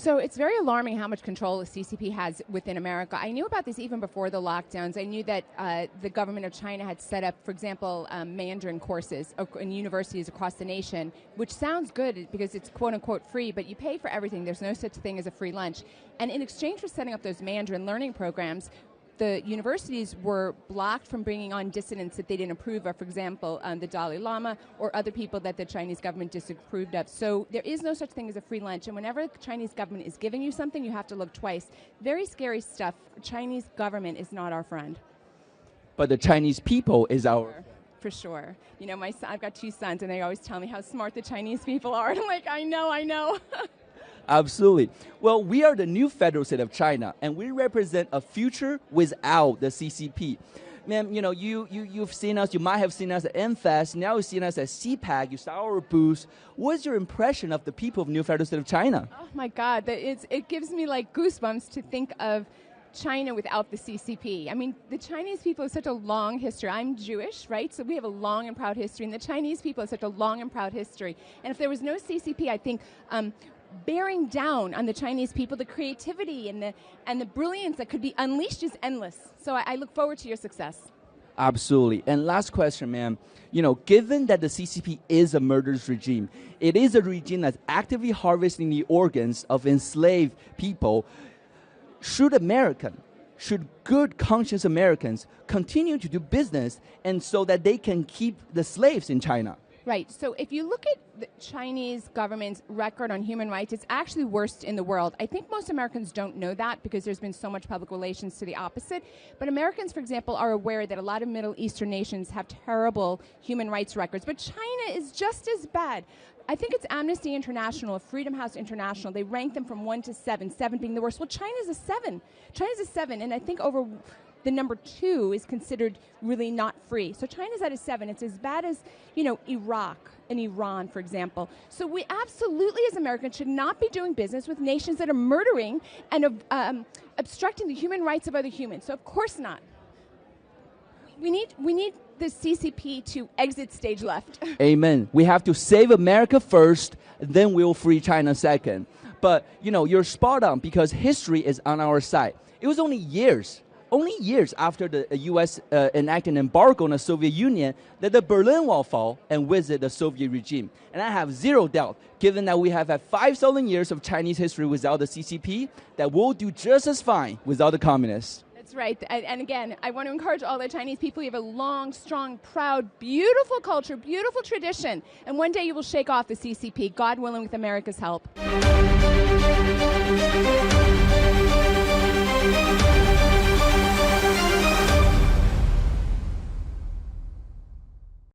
So it's very alarming how much control the CCP has within America. I knew about this even before the lockdowns. I knew that the government of China had set up, for example, Mandarin courses in universities across the nation, which sounds good because it's quote-unquote free, but you pay for everything. There's no such thing as a free lunch. And in exchange for setting up those Mandarin learning programs, the universities were blocked from bringing on dissidents that they didn't approve of, for example, the Dalai Lama or other people that the Chinese government disapproved of. So there is no such thing as a free lunch. And whenever the Chinese government is giving you something, you have to look twice. Very scary stuff. Chinese government is not our friend. But the Chinese people is our... For sure. You know, I've got 2 sons, and they always tell me how smart the Chinese people are. And I'm like, I know. Absolutely. Well, we are the new federal state of China, and we represent a future without the CCP. Ma'am, you know, you've seen us, you might have seen us at MFest, now you've seen us at CPAC, you saw our booth. What's your impression of the people of new federal state of China? Oh my God, it gives me like goosebumps to think of China without the CCP. I mean, the Chinese people have such a long history. I'm Jewish, right? So we have a long and proud history, and the Chinese people have such a long and proud history. And if there was no CCP, I think bearing down on the Chinese people, the creativity and the brilliance that could be unleashed is endless. So I look forward to your success. Absolutely. And last question, ma'am. You know, given that the CCP is a murderous regime, it is a regime that's actively harvesting the organs of enslaved people. Should good conscious Americans continue to do business and so that they can keep the slaves in China? Right. So if you look at the Chinese government's record on human rights, it's actually worst in the world. I think most Americans don't know that because there's been so much public relations to the opposite. But Americans, for example, are aware that a lot of Middle Eastern nations have terrible human rights records. But China is just as bad. I think it's Amnesty International, Freedom House International. They rank them from 1 to 7, 7 being the worst. Well, China's a 7. China's a 7, and I think over the number 2 is considered really not free. So China's at a 7. It's as bad as, you know, Iraq and Iran, for example. So we absolutely, as Americans, should not be doing business with nations that are murdering and obstructing the human rights of other humans. So of course not. We need the CCP to exit stage left. Amen. We have to save America first, then we'll free China second. But, you know, you're spot on because history is on our side. It was only years after the U.S. Enacted an embargo on the Soviet Union that the Berlin Wall fell and with it the Soviet regime. And I have zero doubt, given that we have had 5,000 years of Chinese history without the CCP, that we'll do just as fine without the communists. That's right. And again, I want to encourage all the Chinese people. You have a long, strong, proud, beautiful culture, beautiful tradition. And one day you will shake off the CCP, God willing, with America's help.